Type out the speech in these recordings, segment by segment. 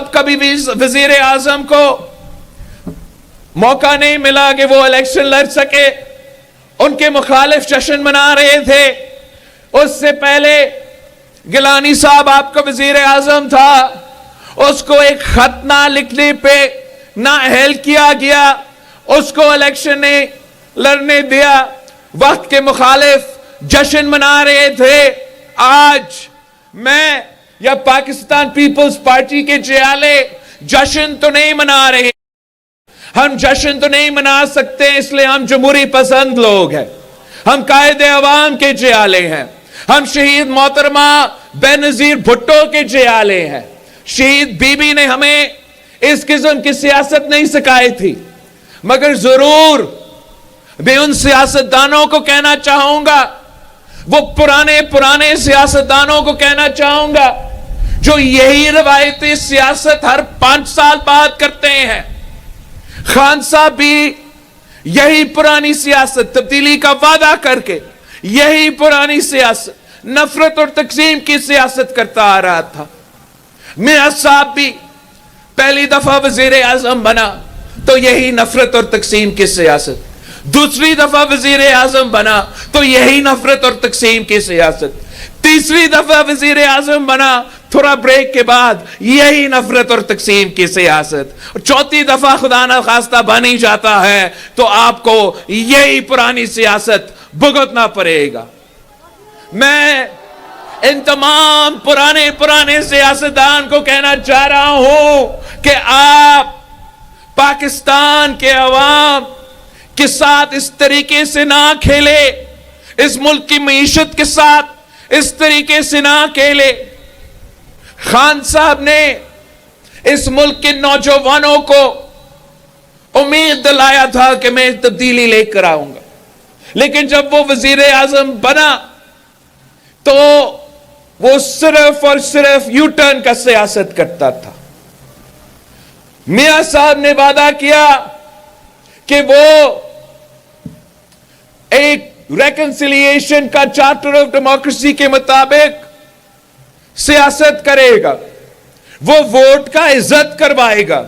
صاحب کبھی بھی وزیر اعظم کو موقع نہیں ملا کہ وہ الیکشن لڑ سکے. ان کے مخالف جشن منا رہے تھے. اس سے پہلے گیلانی صاحب آپ کا وزیر اعظم تھا, اس کو ایک خط نہ لکھنے پہ نہ اہل کیا گیا, اس کو الیکشن نہیں لڑنے دیا. وقت کے مخالف جشن منا رہے تھے. آج میں یا پاکستان پیپلز پارٹی کے جیالے جشن تو نہیں منا رہے. ہم جشن تو نہیں منا سکتے, اس لیے ہم جمہوری پسند لوگ ہیں. ہم قائد عوام کے جیالے ہیں. ہم شہید محترمہ بے نظیر بھٹو کے جیالے ہیں. شہید بی بی نے ہمیں اس قسم کی سیاست نہیں سکھائی تھی, مگر ضرور میں ان سیاستدانوں کو کہنا چاہوں گا, وہ پرانے سیاستدانوں کو کہنا چاہوں گا جو یہی روایتی سیاست ہر 5 سال بعد کرتے ہیں. خان صاحب بھی یہی پرانی سیاست, تبدیلی کا وعدہ کر کے یہی پرانی سیاست, نفرت اور تقسیم کی سیاست کرتا آ رہا تھا. میاں صاحب بھی پہلی دفعہ وزیر اعظم بنا تو یہی نفرت اور تقسیم کی سیاست, دوسری دفعہ وزیر اعظم بنا تو یہی نفرت اور تقسیم کی سیاست, تیسری دفعہ وزیر اعظم بنا تھوڑا بریک کے بعد یہی نفرت اور تقسیم کی سیاست, اور چوتھی دفعہ خدا نہ خواستہ بن ہی جاتا ہے تو آپ کو یہی پرانی سیاست بھگتنا پڑے گا. میں ان تمام پرانے سیاستدان کو کہنا چاہ رہا ہوں کہ آپ پاکستان کے عوام کے ساتھ اس طریقے سے نہ کھیلے, اس ملک کی معیشت کے ساتھ اس طریقے سے نہ کھیلے. خان صاحب نے اس ملک کے نوجوانوں کو امید دلایا تھا کہ میں تبدیلی لے کر آؤں گا, لیکن جب وہ وزیر اعظم بنا تو وہ صرف اور صرف یو ٹرن کا سیاست کرتا تھا. میاں صاحب نے وعدہ کیا کہ وہ ایک ریکنسیلیشن کا چارٹر آف ڈیموکریسی کے مطابق سیاست کرے گا, وہ ووٹ کا عزت کروائے گا.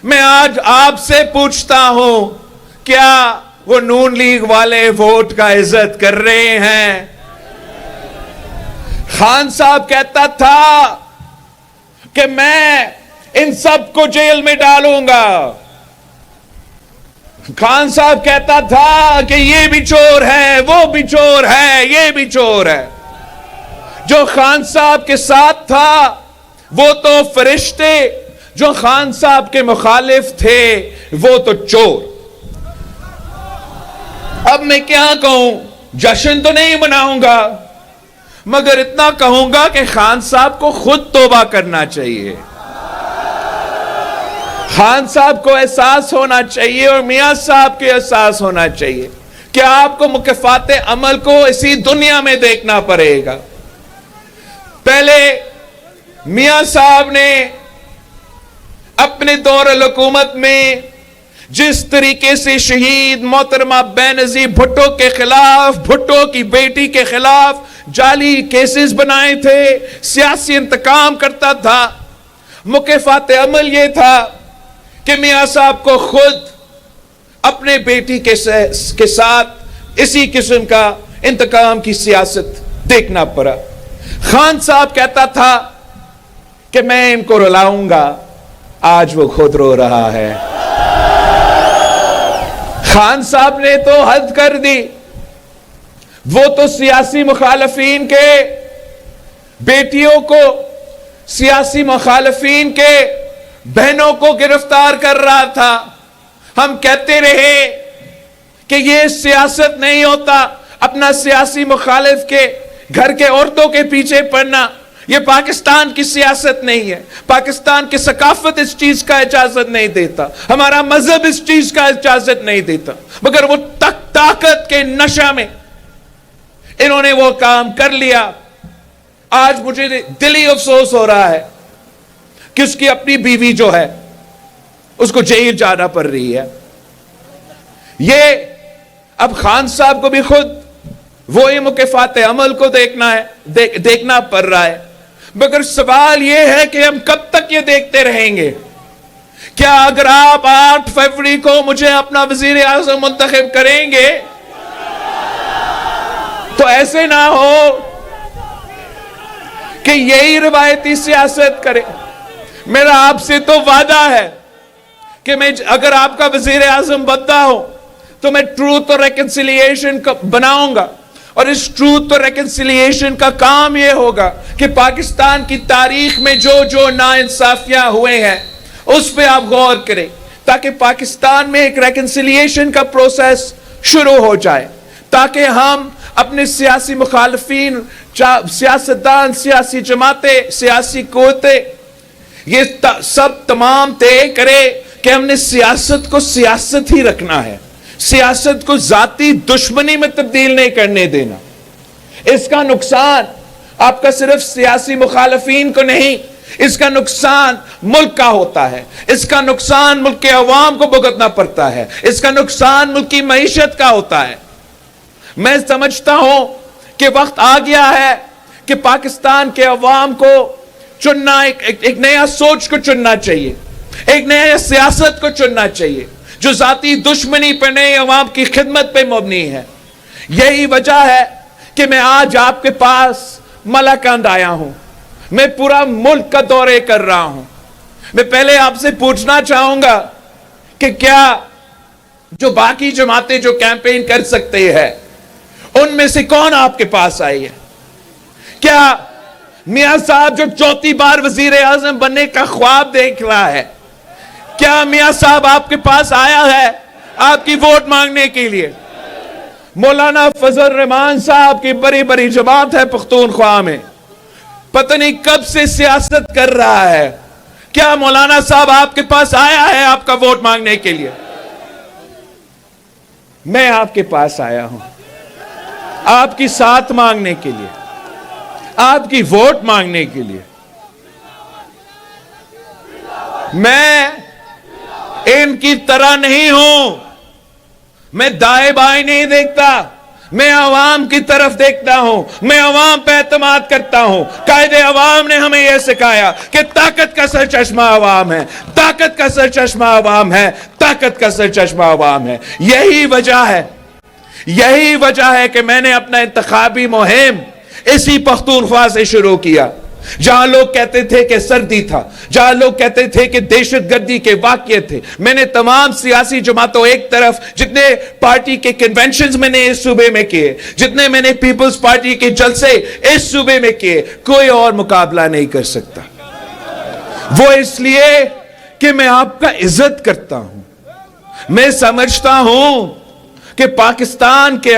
میں آج آپ سے پوچھتا ہوں, کیا وہ نون لیگ والے ووٹ کا عزت کر رہے ہیں؟ خان صاحب کہتا تھا کہ میں ان سب کو جیل میں ڈالوں گا. خان صاحب کہتا تھا کہ یہ بھی چور ہے, وہ بھی چور ہے, یہ بھی چور ہے. جو خان صاحب کے ساتھ تھا وہ تو فرشتے, جو خان صاحب کے مخالف تھے وہ تو چور. اب میں کیا کہوں, جشن تو نہیں مناؤں گا, مگر اتنا کہوں گا کہ خان صاحب کو خود توبہ کرنا چاہیے. خان صاحب کو احساس ہونا چاہیے اور میاں صاحب کے احساس ہونا چاہیے کہ آپ کو مکافات عمل کو اسی دنیا میں دیکھنا پڑے گا. پہلے میاں صاحب نے اپنے دور الحکومت میں جس طریقے سے شہید محترمہ بے نظیر بھٹو کے خلاف, بھٹو کی بیٹی کے خلاف جعلی کیسز بنائے تھے, سیاسی انتقام کرتا تھا. مکافات عمل یہ تھا کہ میاں صاحب کو خود اپنے بیٹی کے ساتھ اسی قسم کا انتقام کی سیاست دیکھنا پڑا. خان صاحب کہتا تھا کہ میں ان کو رلاؤں گا, آج وہ خود رو رہا ہے. خان صاحب نے تو حد کر دی, وہ تو سیاسی مخالفین کے بیٹیوں کو, سیاسی مخالفین کے بہنوں کو گرفتار کر رہا تھا. ہم کہتے رہے کہ یہ سیاست نہیں ہوتا, اپنا سیاسی مخالف کے گھر کے عورتوں کے پیچھے پڑنا, یہ پاکستان کی سیاست نہیں ہے. پاکستان کی ثقافت اس چیز کا اجازت نہیں دیتا, ہمارا مذہب اس چیز کا اجازت نہیں دیتا, مگر وہ طاقت کے نشہ میں انہوں نے وہ کام کر لیا. آج مجھے دلی افسوس ہو رہا ہے کہ اس کی اپنی بیوی جو ہے اس کو جیل جانا پڑ رہی ہے. یہ اب خان صاحب کو بھی خود وہی مکافات عمل کو دیکھنا پڑ رہا ہے. मगर सवाल ये है कि हम कब तक ये देखते रहेंगे? क्या अगर आप 8 फरवरी को मुझे अपना वजीर आज़म मुंतखब करेंगे तो ऐसे ना हो कि यही रिवायती सियासत करे। मेरा आपसे तो वादा है कि मैं अगर आपका वजीर आज़म बनता हूं तो मैं ट्रूथ और रेकन्सिलिएशन का बनाऊंगा, और इस ट्रूथ और रेकन्सिलिएशन का काम यह होगा कि पाकिस्तान की तारीख में जो जो नाइंसाफियां हुए हैं उस पे आप गौर करें, ताकि पाकिस्तान में एक रेकन्सिलिएशन का प्रोसेस शुरू हो जाए, ताकि हम अपने सियासी मुखालफीन, सियासतदान, सियासी जमातें, सियासी कुव्वतें, ये सब तमाम तय करे कि हमने सियासत को सियासत ही रखना है, सियासत को जाती दुश्मनी में तब्दील नहीं करने देना। इसका नुकसान आपका सिर्फ सियासी मुखालफीन को नहीं, इसका नुकसान मुल्क का होता है, इसका नुकसान मुल्क के अवाम को भुगतना पड़ता है, इसका नुकसान मुल्क की मईशत का होता है। मैं समझता हूं कि वक्त आ गया है कि पाकिस्तान के अवाम को चुनना, एक नया सोच को चुनना चाहिए, एक नया सियासत को चुनना चाहिए जो जाती दुश्मनी पर नहीं, अवाम की खिदमत पे मबनी है। यही वजह है कि मैं आज आपके पास मलाकंद आया हूं, मैं पूरा मुल्क का दौरे कर रहा हूं। मैं पहले आपसे पूछना चाहूंगा कि क्या जो बाकी जमातें जो कैंपेन कर सकते हैं उनमें से कौन आपके पास आई है? क्या मियां साहब जो चौथी बार वजीर आजम बनने का ख्वाब देख रहा है, क्या मियां साहब आपके पास आया है आपकी वोट मांगने के लिए? मौलाना फजल रहमान साहब की बड़ी बड़ी जमात है पख्तूनख्वा में, पता नहीं कब से सियासत कर रहा है, क्या मौलाना साहब आपके पास आया है आपका वोट मांगने के लिए? मैं आपके पास आया हूं आपकी साथ मांगने के लिए, आपकी वोट मांगने के लिए। मैं इनकी तरह नहीं हूं, मैं दाएं बाएं नहीं देखता, मैं अवाम की तरफ देखता हूं, मैं अवाम पे एतमाद करता हूं। कायदे अवाम ने हमें यह सिखाया कि ताकत का सरचश्मा अवाम है, ताकत का सरचश्मा अवाम है, ताकत का सरचश्मा अवाम है। यही वजह है कि मैंने अपना इंतखाबी मुहिम इसी पख्तूनख्वा से शुरू किया, जहां लोग कहते थे कि सर्दी था, जहां लोग कहते थे कि दहशतगर्दी के वाक़ये थे। मैंने तमाम सियासी जमातों, एक तरफ जितने पार्टी के कन्वेंशंस मैंने इस सूबे में किए, जितने मैंने पीपल्स पार्टी के जलसे इस सूबे में किए, कोई और मुकाबला नहीं कर सकता। वो इसलिए कि मैं आपका इज्जत करता हूं। मैं समझता हूं कि पाकिस्तान के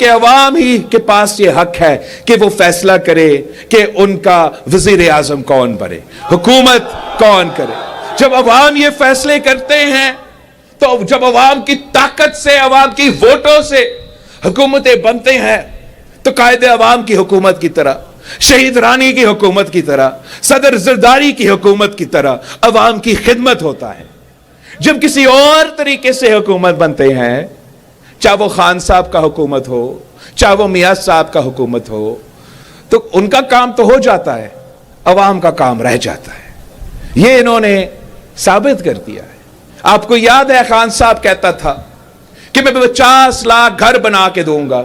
अवाम ही के पास ये हक है कि वो फैसला करे कि उनका वजीर आजम कौन बने, हुकूमत कौन करे। जब अवाम ये फैसले करते हैं, तो जब अवाम की ताकत से, अवाम की वोटों से हुकूमतें बनते हैं, तो कायदे अवाम की हुकूमत की तरह, शहीद रानी की हुकूमत की तरह, सदर जरदारी की हुकूमत की तरह अवाम की खिदमत होता है। जब किसी और तरीके से हुकूमत बनते हैं, चाहे वो खान साहब का हुकूमत हो, चाहे वो मियां साहब का हुकूमत हो, तो उनका काम तो हो जाता है, अवाम का काम रह जाता है। ये इन्होंने साबित कर दिया है। आपको याद है खान साहब कहता था कि मैं 50 लाख घर बना के दूंगा।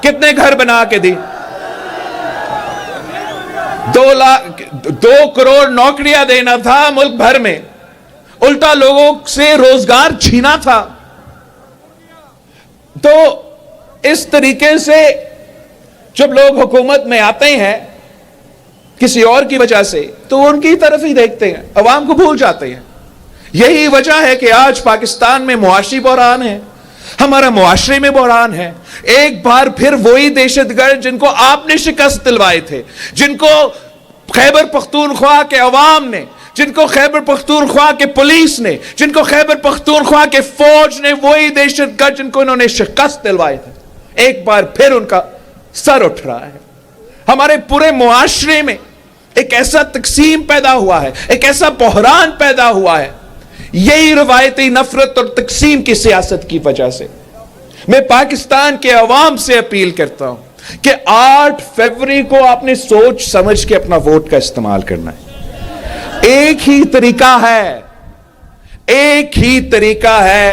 कितने घर बना के दी? 2 करोड़ नौकरियां देना था मुल्क भर में, उल्टा लोगों से रोजगार छीना था। तो इस तरीके से जब लोग हुकूमत में आते हैं किसी और की वजह से, तो वो उनकी तरफ ही देखते हैं, अवाम को भूल जाते हैं। यही वजह है कि आज पाकिस्तान में मुआशी बहरान है, हमारा मुआशरे में बहरान है। एक बार फिर वही दहशतगर्द जिनको आपने शिकस्त दिलवाए थे, जिनको खैबर पख्तूनख्वा के अवाम ने, जिनको खैबर पख्तूनख्वा के पुलिस ने, जिनको खैबर पख्तूनख्वा के फौज ने, वही दहशतगर्द जिनको इन्होंने शिकस्त दिलवाए थे, एक बार फिर उनका सर उठ रहा है। हमारे पूरे मुआशरे में एक ऐसा तकसीम पैदा हुआ है, एक ऐसा बहरान पैदा हुआ है, यही रवायती नफरत और तकसीम की सियासत की वजह से। मैं पाकिस्तान के अवाम से अपील करता हूं کہ 8 فروری کو آپ نے سوچ سمجھ کے اپنا ووٹ کا استعمال کرنا ہے. ایک ہی طریقہ ہے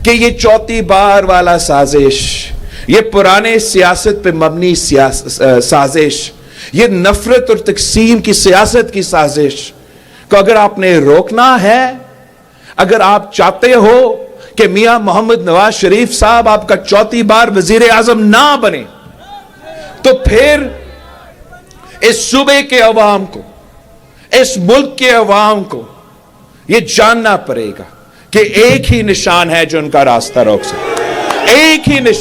کہ یہ چوتھی بار والا سازش، یہ پرانے سیاست پہ مبنی سازش، یہ نفرت اور تقسیم کی سیاست کی سازش کو اگر آپ نے روکنا ہے، اگر آپ چاہتے ہو کہ میاں محمد نواز شریف صاحب آپ کا چوتھی بار وزیر اعظم نہ بنے، تو پھر اس صوبے کے عوام کو، اس ملک کے عوام کو یہ جاننا پڑے گا کہ ایک ہی نشان ہے جو ان کا راستہ روک سکتا ہے. ایک ہی نشان.